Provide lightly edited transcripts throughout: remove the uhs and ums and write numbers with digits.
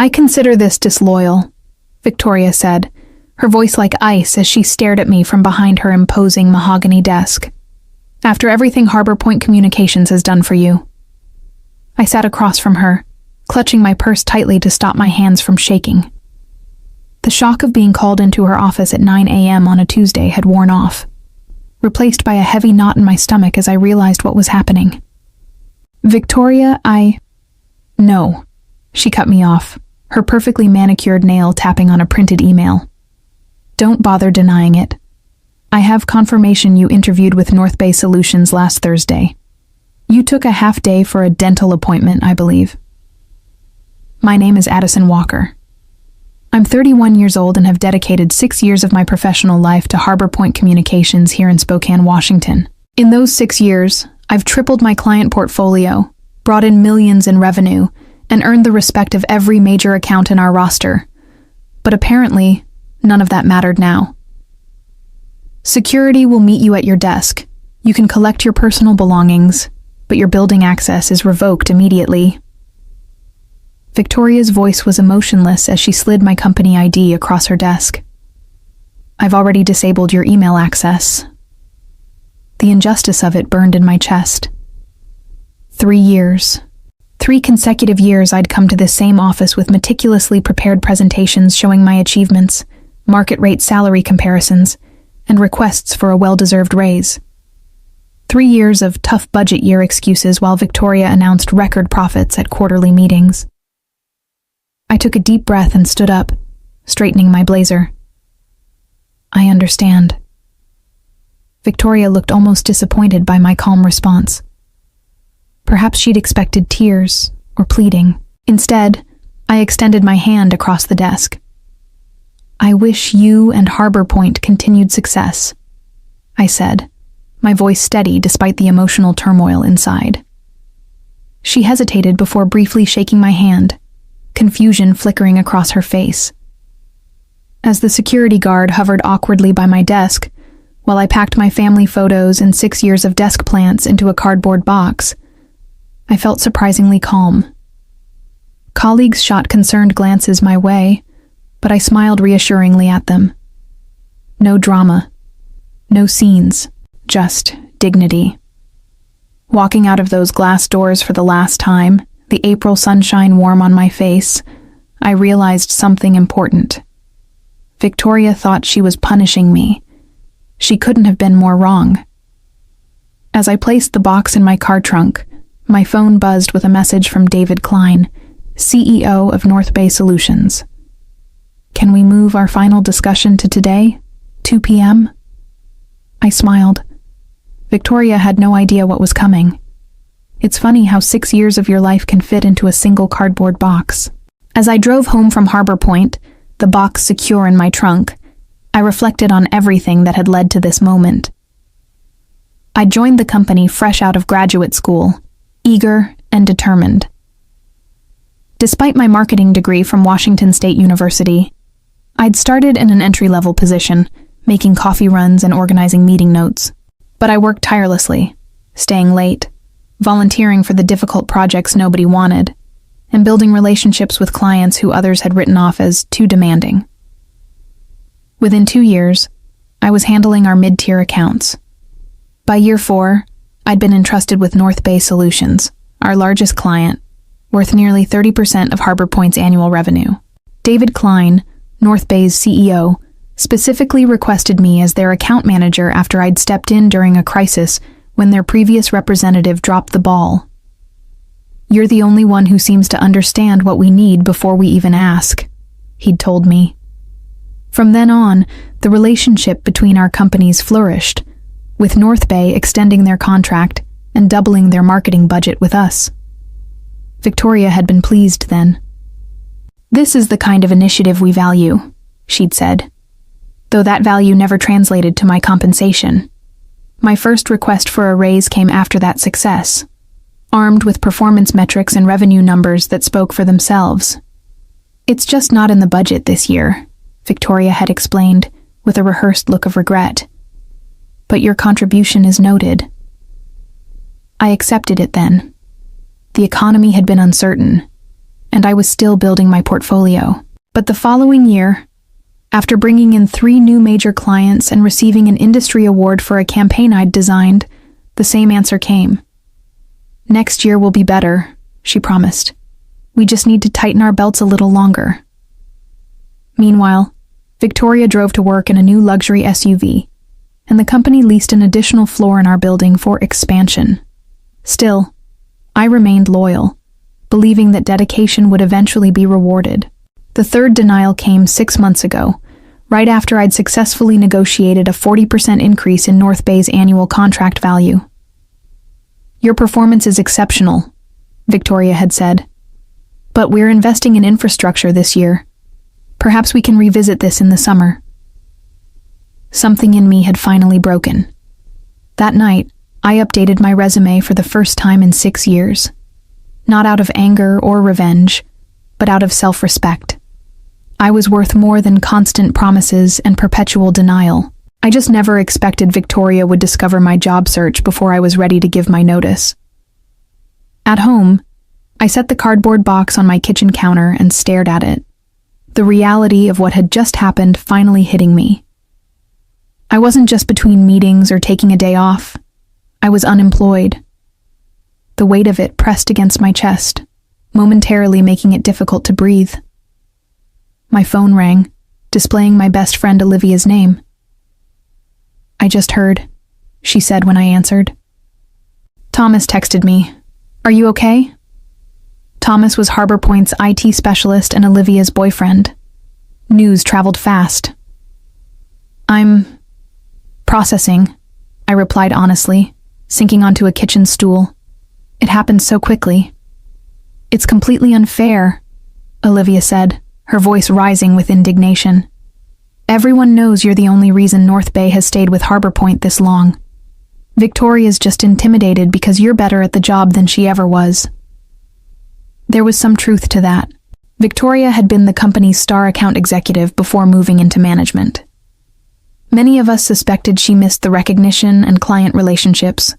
"I consider this disloyal," Victoria said, her voice like ice as she stared at me from behind her imposing mahogany desk. "After everything Harbor Point Communications has done for you." I sat across from her, clutching my purse tightly to stop my hands from shaking. The shock of being called into her office at 9 a.m. on a Tuesday had worn off, replaced by a heavy knot in my stomach as I realized what was happening. "Victoria, No," she cut me off, her perfectly manicured nail tapping on a printed email. "Don't bother denying it. I have confirmation you interviewed with North Bay Solutions last Thursday. You took a half day for a dental appointment, I believe." "My name is Addison Walker. I'm 31 years old and have dedicated 6 years of my professional life to Harbor Point Communications here in Spokane, Washington. In those 6 years, I've tripled my client portfolio, brought in millions in revenue, and earned the respect of every major account in our roster. But apparently, none of that mattered now. Security will meet you at your desk. You can collect your personal belongings, but your building access is revoked immediately." Victoria's voice was emotionless as she slid my company ID across her desk. "I've already disabled your email access." The injustice of it burned in my chest. 3 years. 3 consecutive years I'd come to this same office with meticulously prepared presentations showing my achievements, market rate salary comparisons, and requests for a well-deserved raise. 3 years of tough budget year excuses while Victoria announced record profits at quarterly meetings. I took a deep breath and stood up, straightening my blazer. "I understand." Victoria looked almost disappointed by my calm response. Perhaps she'd expected tears or pleading. Instead, I extended my hand across the desk. "I wish you and Harbor Point continued success," I said, my voice steady despite the emotional turmoil inside. She hesitated before briefly shaking my hand, confusion flickering across her face. As the security guard hovered awkwardly by my desk, while I packed my family photos and 6 years of desk plants into a cardboard box, I felt surprisingly calm. Colleagues shot concerned glances my way, but I smiled reassuringly at them. No drama, no scenes, just dignity. Walking out of those glass doors for the last time, the April sunshine warm on my face, I realized something important. Victoria thought she was punishing me. She couldn't have been more wrong. As I placed the box in my car trunk, my phone buzzed with a message from David Klein, CEO of North Bay Solutions. "Can we move our final discussion to today, 2 p.m.? I smiled. Victoria had no idea what was coming. It's funny how 6 years of your life can fit into a single cardboard box. As I drove home from Harbor Point, the box secure in my trunk, I reflected on everything that had led to this moment. I joined the company fresh out of graduate school, eager and determined. Despite my marketing degree from Washington State University, I'd started in an entry-level position, making coffee runs and organizing meeting notes. But I worked tirelessly, staying late, volunteering for the difficult projects nobody wanted, and building relationships with clients who others had written off as too demanding. Within 2 years, I was handling our mid-tier accounts. By year 4, I'd been entrusted with North Bay Solutions, our largest client, worth nearly 30% of Harbor Point's annual revenue. David Klein, North Bay's CEO, specifically requested me as their account manager after I'd stepped in during a crisis when their previous representative dropped the ball. "You're the only one who seems to understand what we need before we even ask," he'd told me. From then on, the relationship between our companies flourished, with North Bay extending their contract and doubling their marketing budget with us. Victoria had been pleased then. "This is the kind of initiative we value," she'd said, though that value never translated to my compensation. My first request for a raise came after that success, armed with performance metrics and revenue numbers that spoke for themselves. "It's just not in the budget this year," Victoria had explained, with a rehearsed look of regret. "But your contribution is noted." I accepted it then. The economy had been uncertain, and I was still building my portfolio. But the following year, after bringing in 3 new major clients and receiving an industry award for a campaign I'd designed, the same answer came. "Next year will be better," she promised. "We just need to tighten our belts a little longer." Meanwhile, Victoria drove to work in a new luxury SUV, and the company leased an additional floor in our building for expansion. Still, I remained loyal, believing that dedication would eventually be rewarded. The third denial came 6 months ago, right after I'd successfully negotiated a 40% increase in North Bay's annual contract value. "Your performance is exceptional," Victoria had said. "But we're investing in infrastructure this year. Perhaps we can revisit this in the summer." Something in me had finally broken. That night, I updated my resume for the first time in 6 years. Not out of anger or revenge, but out of self-respect. I was worth more than constant promises and perpetual denial. I just never expected Victoria would discover my job search before I was ready to give my notice. At home, I set the cardboard box on my kitchen counter and stared at it, the reality of what had just happened finally hitting me. I wasn't just between meetings or taking a day off. I was unemployed. The weight of it pressed against my chest, momentarily making it difficult to breathe. My phone rang, displaying my best friend Olivia's name. "I just heard," she said when I answered. "Thomas texted me. Are you okay?" Thomas was Harbor Point's IT specialist and Olivia's boyfriend. News traveled fast. "I'm processing," I replied honestly, sinking onto a kitchen stool. It happened so quickly. "It's completely unfair," Olivia said, her voice rising with indignation. "Everyone knows you're the only reason North Bay has stayed with Harbor Point this long. Victoria's just intimidated because you're better at the job than she ever was." There was some truth to that. Victoria had been the company's star account executive before moving into management. Many of us suspected she missed the recognition and client relationships,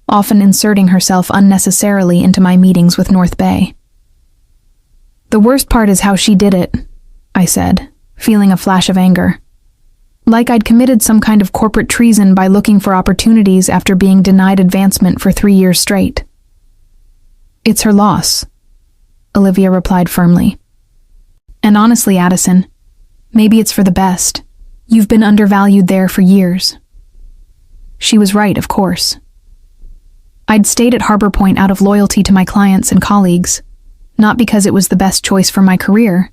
often inserting herself unnecessarily into my meetings with North Bay. "The worst part is how she did it," I said, feeling a flash of anger. Like I'd committed some kind of corporate treason by looking for opportunities after being denied advancement for 3 years straight. "It's her loss," Olivia replied firmly. "And honestly, Addison, maybe it's for the best. You've been undervalued there for years." She was right, of course. I'd stayed at Harbor Point out of loyalty to my clients and colleagues, not because it was the best choice for my career,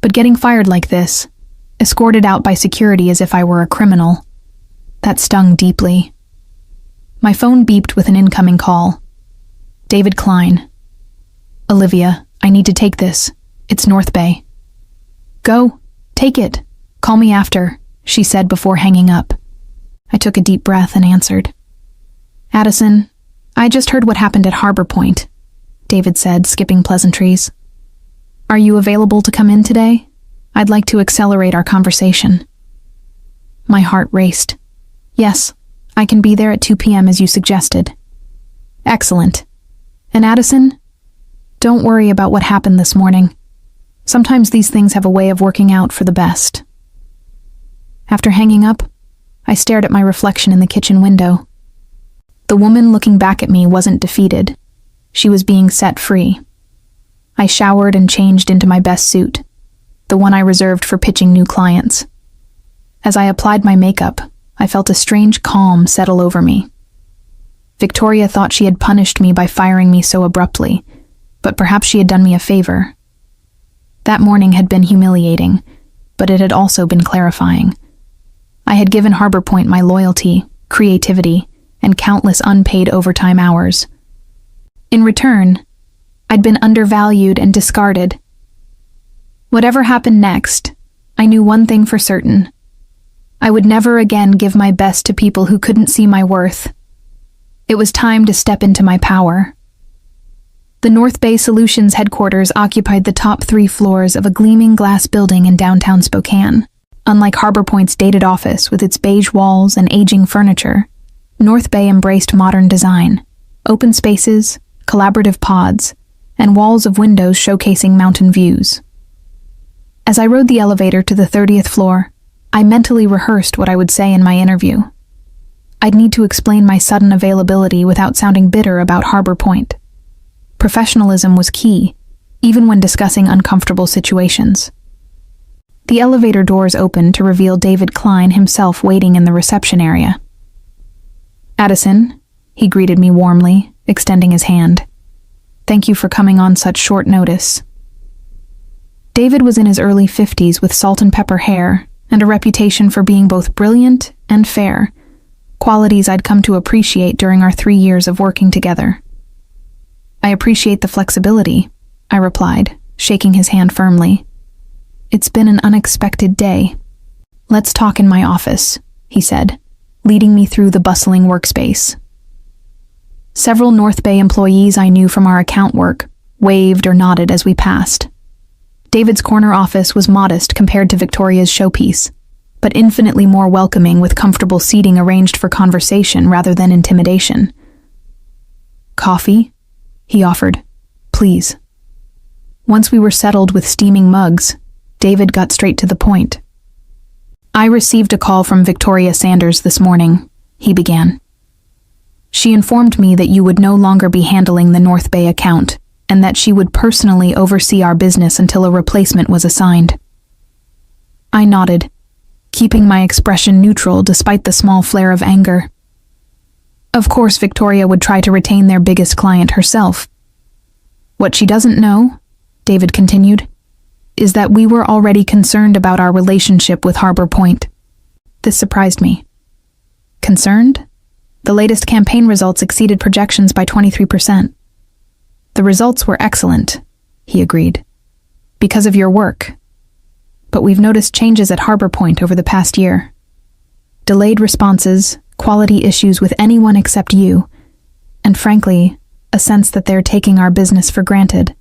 but getting fired like this, escorted out by security as if I were a criminal, that stung deeply. My phone beeped with an incoming call. David Klein. "Olivia, I need to take this. It's North Bay." "Go. Take it. Call me after," she said before hanging up. I took a deep breath and answered. "Addison, I just heard what happened at Harbor Point," David said, skipping pleasantries. "Are you available to come in today? I'd like to accelerate our conversation." My heart raced. "Yes, I can be there at 2 p.m. as you suggested." "Excellent. And Addison, don't worry about what happened this morning. Sometimes these things have a way of working out for the best." After hanging up, I stared at my reflection in the kitchen window. The woman looking back at me wasn't defeated. She was being set free. I showered and changed into my best suit, the one I reserved for pitching new clients. As I applied my makeup, I felt a strange calm settle over me. Victoria thought she had punished me by firing me so abruptly, but perhaps she had done me a favor. That morning had been humiliating, but it had also been clarifying. I had given Harbor Point my loyalty, creativity, and countless unpaid overtime hours. In return, I'd been undervalued and discarded. Whatever happened next, I knew one thing for certain. I would never again give my best to people who couldn't see my worth. It was time to step into my power. The North Bay Solutions headquarters occupied the top 3 floors of a gleaming glass building in downtown Spokane. Unlike Harbor Point's dated office with its beige walls and aging furniture, North Bay embraced modern design, open spaces, collaborative pods, and walls of windows showcasing mountain views. As I rode the elevator to the 30th floor, I mentally rehearsed what I would say in my interview. I'd need to explain my sudden availability without sounding bitter about Harbor Point. Professionalism was key, even when discussing uncomfortable situations. The elevator doors opened to reveal David Klein himself waiting in the reception area. "Addison," he greeted me warmly, extending his hand. "Thank you for coming on such short notice." David was in his early 50s with salt and pepper hair and a reputation for being both brilliant and fair, qualities I'd come to appreciate during our 3 years of working together. "I appreciate the flexibility," I replied, shaking his hand firmly. "It's been an unexpected day." "Let's talk in my office," he said, leading me through the bustling workspace. Several North Bay employees I knew from our account work waved or nodded as we passed. David's corner office was modest compared to Victoria's showpiece, but infinitely more welcoming with comfortable seating arranged for conversation rather than intimidation. "Coffee?" he offered. "Please." Once we were settled with steaming mugs, David got straight to the point. "I received a call from Victoria Sanders this morning," he began. "She informed me that you would no longer be handling the North Bay account, and that she would personally oversee our business until a replacement was assigned." I nodded, keeping my expression neutral despite the small flare of anger. Of course, Victoria would try to retain their biggest client herself. "What she doesn't know," David continued, "is that we were already concerned about our relationship with Harbor Point." This surprised me. "Concerned?" The latest campaign results exceeded projections by 23%. "The results were excellent," he agreed, "because of your work. But we've noticed changes at Harbor Point over the past year. Delayed responses, quality issues with anyone except you, and frankly, a sense that they're taking our business for granted."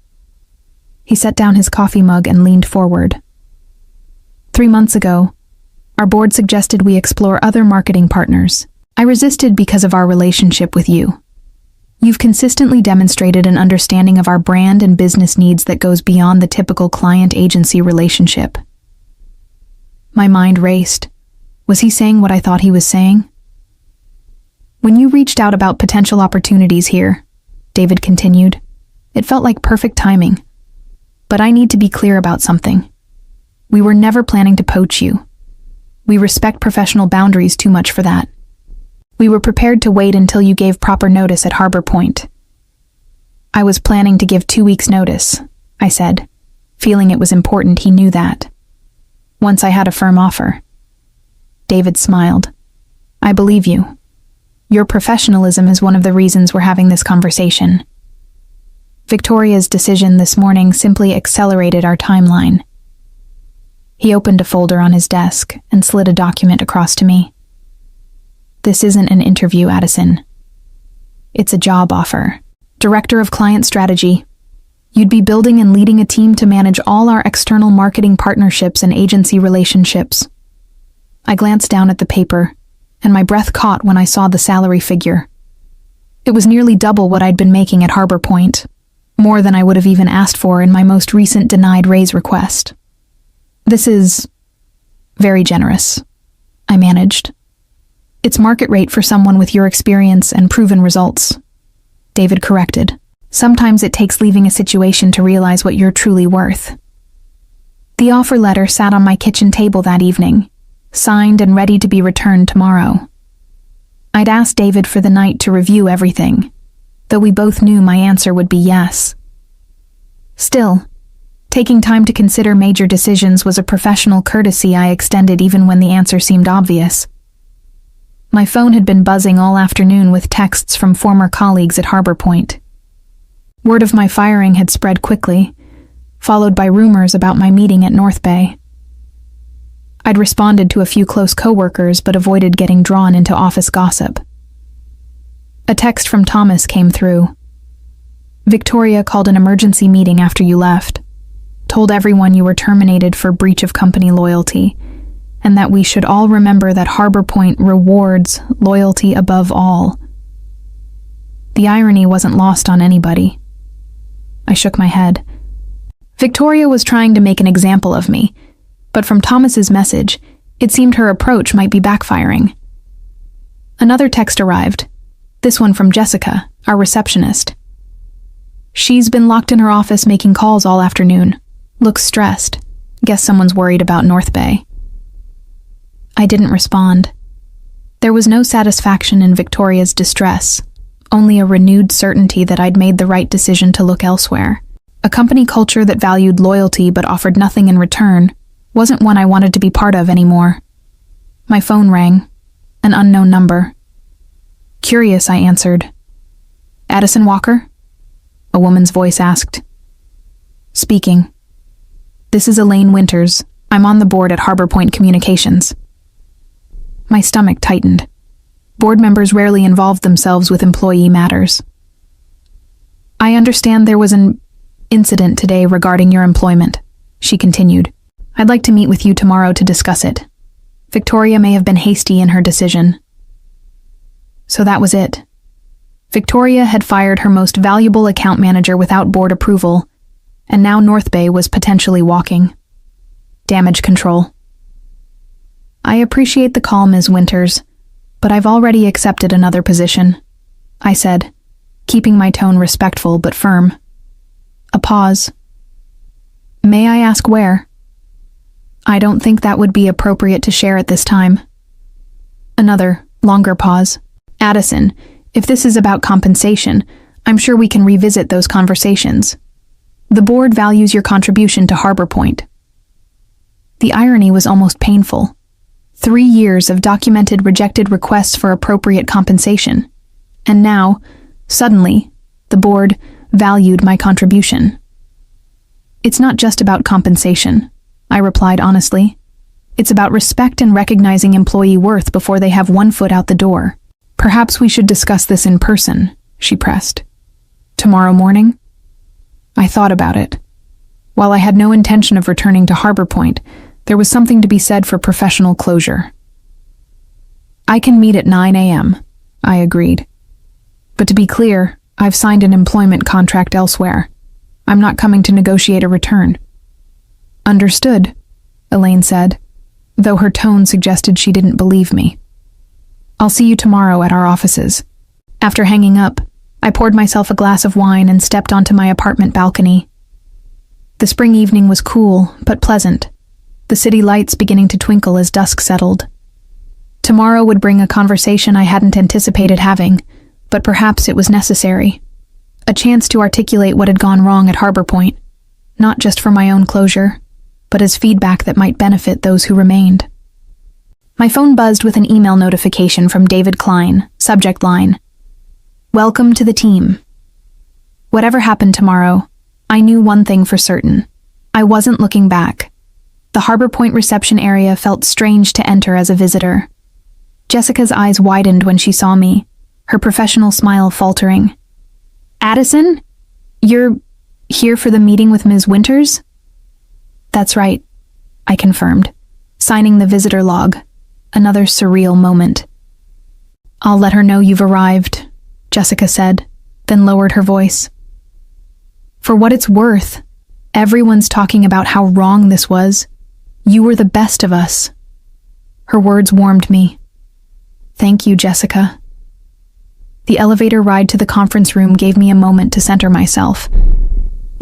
He set down his coffee mug and leaned forward. 3 months ago, our board suggested we explore other marketing partners. I resisted because of our relationship with you. You've consistently demonstrated an understanding of our brand and business needs that goes beyond the typical client-agency relationship. My mind raced. Was he saying what I thought he was saying? "When you reached out about potential opportunities here," David continued, "it felt like perfect timing. But I need to be clear about something. We were never planning to poach you. We respect professional boundaries too much for that. We were prepared to wait until you gave proper notice at Harbor Point." "I was planning to give 2 weeks' notice," I said, feeling it was important he knew that. "Once I had a firm offer." David smiled. "I believe you. Your professionalism is one of the reasons we're having this conversation. Victoria's decision this morning simply accelerated our timeline." He opened a folder on his desk and slid a document across to me. "This isn't an interview, Addison. It's a job offer. Director of Client Strategy. You'd be building and leading a team to manage all our external marketing partnerships and agency relationships." I glanced down at the paper, and my breath caught when I saw the salary figure. It was nearly double what I'd been making at Harbor Point, more than I would have even asked for in my most recent denied raise request. "This is very generous," I managed. "It's market rate for someone with your experience and proven results," David corrected. "Sometimes it takes leaving a situation to realize what you're truly worth." The offer letter sat on my kitchen table that evening, signed and ready to be returned tomorrow. I'd asked David for the night to review everything, though we both knew my answer would be yes. Still, taking time to consider major decisions was a professional courtesy I extended even when the answer seemed obvious. My phone had been buzzing all afternoon with texts from former colleagues at Harbor Point. Word of my firing had spread quickly, followed by rumors about my meeting at North Bay. I'd responded to a few close coworkers but avoided getting drawn into office gossip. A text from Thomas came through. "Victoria called an emergency meeting after you left, told everyone you were terminated for breach of company loyalty, and that we should all remember that Harbor Point rewards loyalty above all." The irony wasn't lost on anybody. I shook my head. Victoria was trying to make an example of me, but from Thomas's message, it seemed her approach might be backfiring. Another text arrived, this one from Jessica, our receptionist. She's been locked in her office making calls all afternoon. Looks stressed. Guess someone's worried about North Bay. I didn't respond. There was no satisfaction in Victoria's distress, only a renewed certainty that I'd made the right decision to look elsewhere. A company culture that valued loyalty but offered nothing in return wasn't one I wanted to be part of anymore. My phone rang. An unknown number. Curious, I answered. Addison Walker? A woman's voice asked. Speaking. This is Elaine Winters. I'm on the board at Harbor Point Communications. My stomach tightened. Board members rarely involved themselves with employee matters. I understand there was an incident today regarding your employment, she continued. I'd like to meet with you tomorrow to discuss it. Victoria may have been hasty in her decision. So that was it. Victoria had fired her most valuable account manager without board approval, and now North Bay was potentially walking. Damage control. I appreciate the call, Ms. Winters, but I've already accepted another position, I said, keeping my tone respectful but firm. A pause. May I ask where? I don't think that would be appropriate to share at this time. Another, longer pause. Addison, if this is about compensation, I'm sure we can revisit those conversations. The board values your contribution to Harbor Point. The irony was almost painful. 3 years of documented rejected requests for appropriate compensation. And now, suddenly, the board valued my contribution. It's not just about compensation, I replied honestly. It's about respect and recognizing employee worth before they have one foot out the door. Perhaps we should discuss this in person, she pressed. Tomorrow morning? I thought about it. While I had no intention of returning to Harbor Point, there was something to be said for professional closure. I can meet at 9 a.m., I agreed. But to be clear, I've signed an employment contract elsewhere. I'm not coming to negotiate a return. Understood, Elaine said, though her tone suggested she didn't believe me. I'll see you tomorrow at our offices. After hanging up, I poured myself a glass of wine and stepped onto my apartment balcony. The spring evening was cool, but pleasant, the city lights beginning to twinkle as dusk settled. Tomorrow would bring a conversation I hadn't anticipated having, but perhaps it was necessary. A chance to articulate what had gone wrong at Harbor Point, not just for my own closure, but as feedback that might benefit those who remained. My phone buzzed with an email notification from David Klein, subject line, "Welcome to the team." Whatever happened tomorrow, I knew one thing for certain. I wasn't looking back. The Harbor Point reception area felt strange to enter as a visitor. Jessica's eyes widened when she saw me, her professional smile faltering. "Addison? You're here for the meeting with Ms. Winters?" "That's right," I confirmed, signing the visitor log. Another surreal moment. "I'll let her know you've arrived," Jessica said, then lowered her voice. "For what it's worth, everyone's talking about how wrong this was. You were the best of us." Her words warmed me. "Thank you, Jessica." The elevator ride to the conference room gave me a moment to center myself.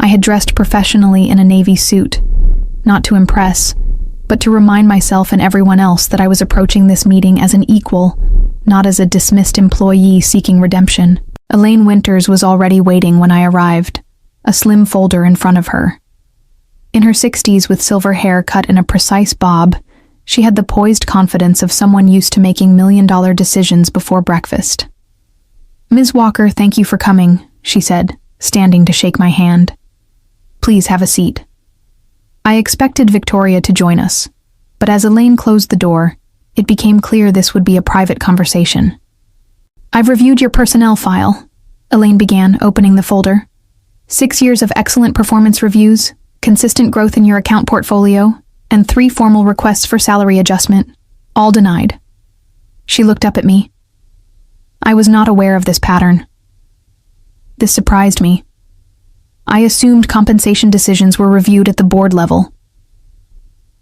I had dressed professionally in a navy suit, not to impress, but to remind myself and everyone else that I was approaching this meeting as an equal, not as a dismissed employee seeking redemption. Elaine Winters was already waiting when I arrived, a slim folder in front of her. In her 60s with silver hair cut in a precise bob, she had the poised confidence of someone used to making million-dollar decisions before breakfast. "Ms. Walker, thank you for coming," she said, standing to shake my hand. "Please have a seat." I expected Victoria to join us, but as Elaine closed the door, it became clear this would be a private conversation. "I've reviewed your personnel file," Elaine began, opening the folder. 6 years of excellent performance reviews, consistent growth in your account portfolio, and 3 formal requests for salary adjustment, all denied. She looked up at me. I was not aware of this pattern. This surprised me. I assumed compensation decisions were reviewed at the board level.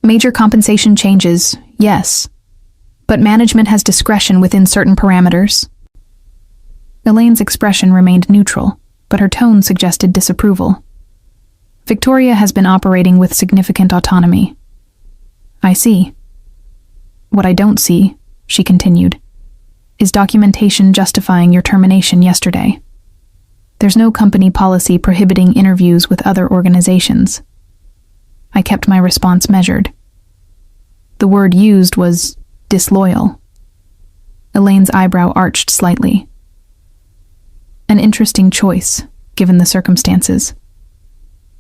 Major compensation changes, yes, but management has discretion within certain parameters. Elaine's expression remained neutral, but her tone suggested disapproval. Victoria has been operating with significant autonomy. I see. What I don't see, she continued, is documentation justifying your termination yesterday. There's no company policy prohibiting interviews with other organizations. I kept my response measured. The word used was disloyal. Elaine's eyebrow arched slightly. An interesting choice, given the circumstances.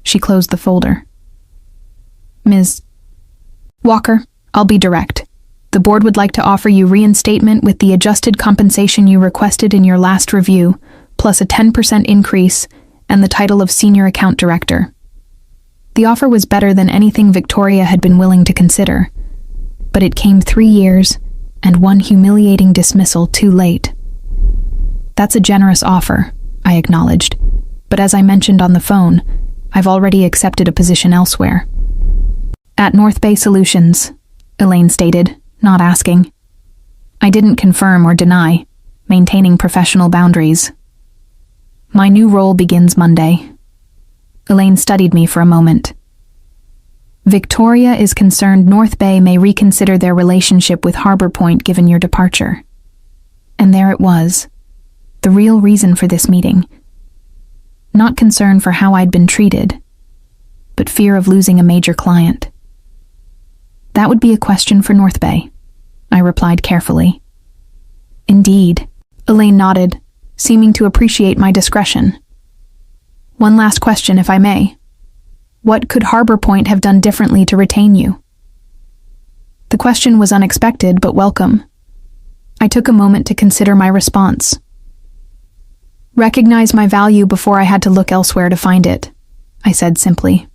She closed the folder. Ms. Walker, I'll be direct. The board would like to offer you reinstatement with the adjusted compensation you requested in your last review, plus a 10% increase and the title of Senior Account Director. The offer was better than anything Victoria had been willing to consider, but it came 3 years and one humiliating dismissal too late. That's a generous offer, I acknowledged, but as I mentioned on the phone, I've already accepted a position elsewhere. At North Bay Solutions, Elaine stated, not asking. I didn't confirm or deny, maintaining professional boundaries. My new role begins Monday. Elaine studied me for a moment. Victoria is concerned North Bay may reconsider their relationship with Harbor Point given your departure. And there it was, the real reason for this meeting. Not concern for how I'd been treated, but fear of losing a major client. That would be a question for North Bay, I replied carefully. Indeed, Elaine nodded, seeming to appreciate my discretion. One last question, if I may. What could Harbor Point have done differently to retain you? The question was unexpected but welcome. I took a moment to consider my response. Recognize my value before I had to look elsewhere to find it, I said simply.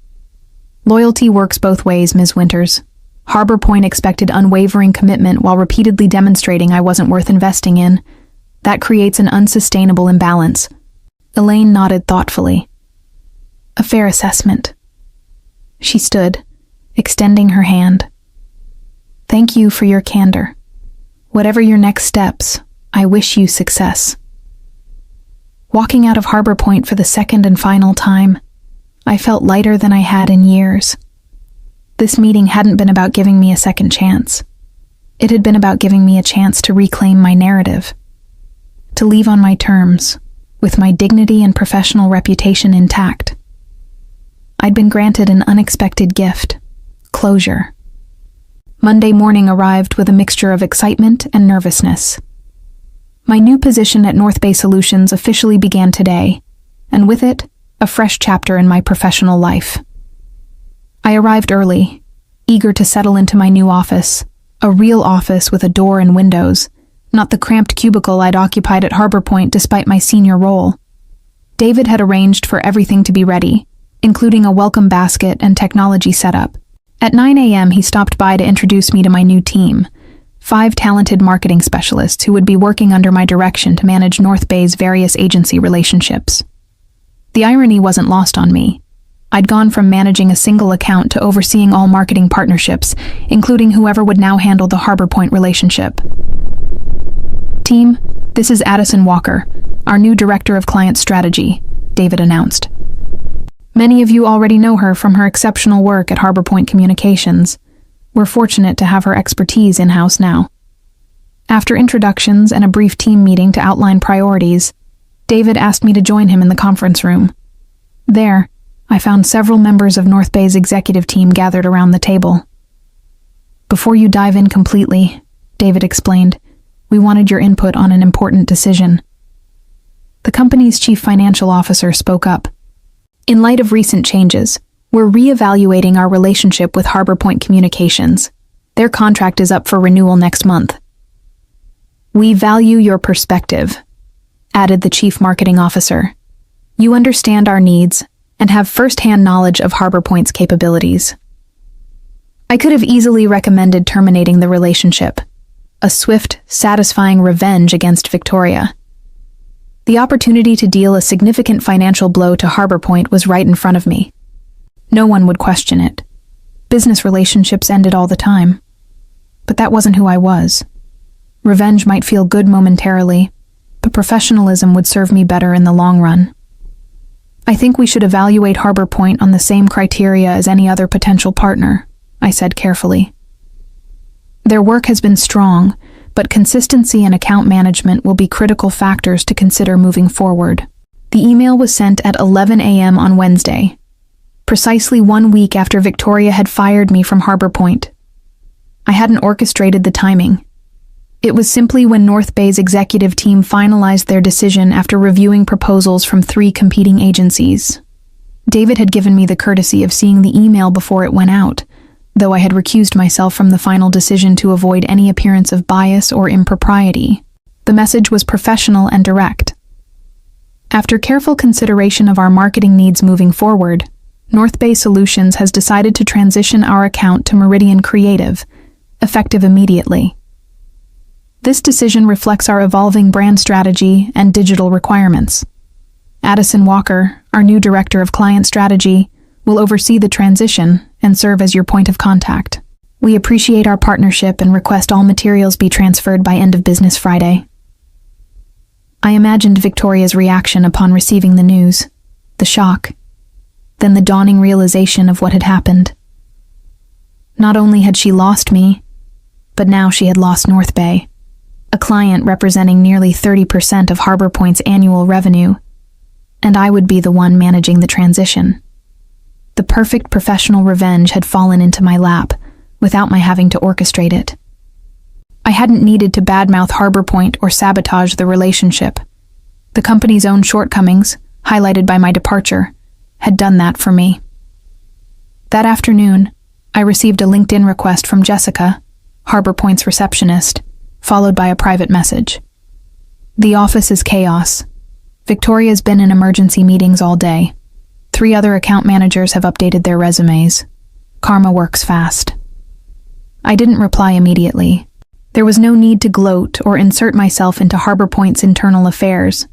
Loyalty works both ways, Ms. Winters. Harbor Point expected unwavering commitment while repeatedly demonstrating I wasn't worth investing in. That creates an unsustainable imbalance. Elaine nodded thoughtfully. A fair assessment. She stood, extending her hand. Thank you for your candor. Whatever your next steps, I wish you success. Walking out of Harbor Point for the second and final time, I felt lighter than I had in years. This meeting hadn't been about giving me a second chance. It had been about giving me a chance to reclaim my narrative, to leave on my terms, with my dignity and professional reputation intact. I'd been granted an unexpected gift, closure. Monday morning arrived with a mixture of excitement and nervousness. My new position at North Bay Solutions officially began today, and with it, a fresh chapter in my professional life. I arrived early, eager to settle into my new office, a real office with a door and windows, not the cramped cubicle I'd occupied at Harbor Point despite my senior role. David had arranged for everything to be ready, including a welcome basket and technology setup. At 9 a.m., he stopped by to introduce me to my new team, 5 talented marketing specialists who would be working under my direction to manage North Bay's various agency relationships. The irony wasn't lost on me. I'd gone from managing a single account to overseeing all marketing partnerships, including whoever would now handle the Harbor Point relationship. Team, this is Addison Walker, our new Director of Client Strategy, David announced. Many of you already know her from her exceptional work at Harbor Point Communications. We're fortunate to have her expertise in-house now. After introductions and a brief team meeting to outline priorities, David asked me to join him in the conference room. There, I found several members of North Bay's executive team gathered around the table. Before you dive in completely, David explained, we wanted your input on an important decision. The company's chief financial officer spoke up. In light of recent changes, we're reevaluating our relationship with Harbor Point Communications. Their contract is up for renewal next month. We value your perspective, added the chief marketing officer. You understand our needs and have first-hand knowledge of Harbor Point's capabilities. I could have easily recommended terminating the relationship, a swift, satisfying revenge against Victoria. The opportunity to deal a significant financial blow to Harbor Point was right in front of me. No one would question it. Business relationships ended all the time. But that wasn't who I was. Revenge might feel good momentarily, but professionalism would serve me better in the long run. I think we should evaluate Harbor Point on the same criteria as any other potential partner, I said carefully. Their work has been strong, but consistency and account management will be critical factors to consider moving forward. The email was sent at 11 a.m. on Wednesday, precisely 1 week after Victoria had fired me from Harbor Point. I hadn't orchestrated the timing. It was simply when North Bay's executive team finalized their decision after reviewing proposals from 3 competing agencies. David had given me the courtesy of seeing the email before it went out, though I had recused myself from the final decision to avoid any appearance of bias or impropriety. The message was professional and direct. After careful consideration of our marketing needs moving forward, North Bay Solutions has decided to transition our account to Meridian Creative, effective immediately. This decision reflects our evolving brand strategy and digital requirements. Addison Walker, our new Director of Client Strategy, will oversee the transition and serve as your point of contact. We appreciate our partnership and request all materials be transferred by end of business Friday. I imagined Victoria's reaction upon receiving the news, the shock, then the dawning realization of what had happened. Not only had she lost me, but now she had lost North Bay, a client representing nearly 30% of Harbor Point's annual revenue, and I would be the one managing the transition. The perfect professional revenge had fallen into my lap, without my having to orchestrate it. I hadn't needed to badmouth Harbor Point or sabotage the relationship. The company's own shortcomings, highlighted by my departure, had done that for me. That afternoon, I received a LinkedIn request from Jessica, Harbor Point's receptionist, followed by a private message. The office is chaos. Victoria's been in emergency meetings all day. 3 other account managers have updated their resumes. Karma works fast. I didn't reply immediately. There was no need to gloat or insert myself into Harbor Point's internal affairs.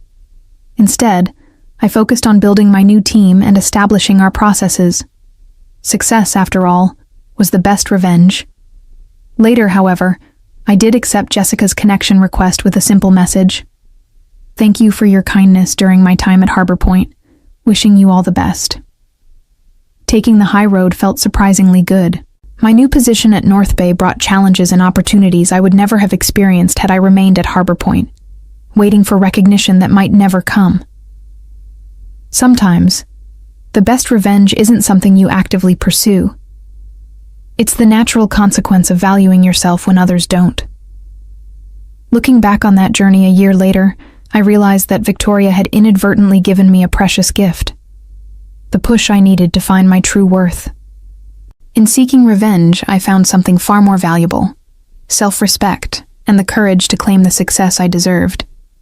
Instead, I focused on building my new team and establishing our processes. Success, after all, was the best revenge. Later, however, I did accept Jessica's connection request with a simple message. Thank you for your kindness during my time at Harbor Point. Wishing you all the best. Taking the high road felt surprisingly good. My new position at North Bay brought challenges and opportunities I would never have experienced had I remained at Harbor Point, waiting for recognition that might never come. Sometimes, the best revenge isn't something you actively pursue. It's the natural consequence of valuing yourself when others don't. Looking back on that journey a year later, I realized that Victoria had inadvertently given me a precious gift, the push I needed to find my true worth. In seeking revenge, I found something far more valuable: self-respect and the courage to claim the success I deserved.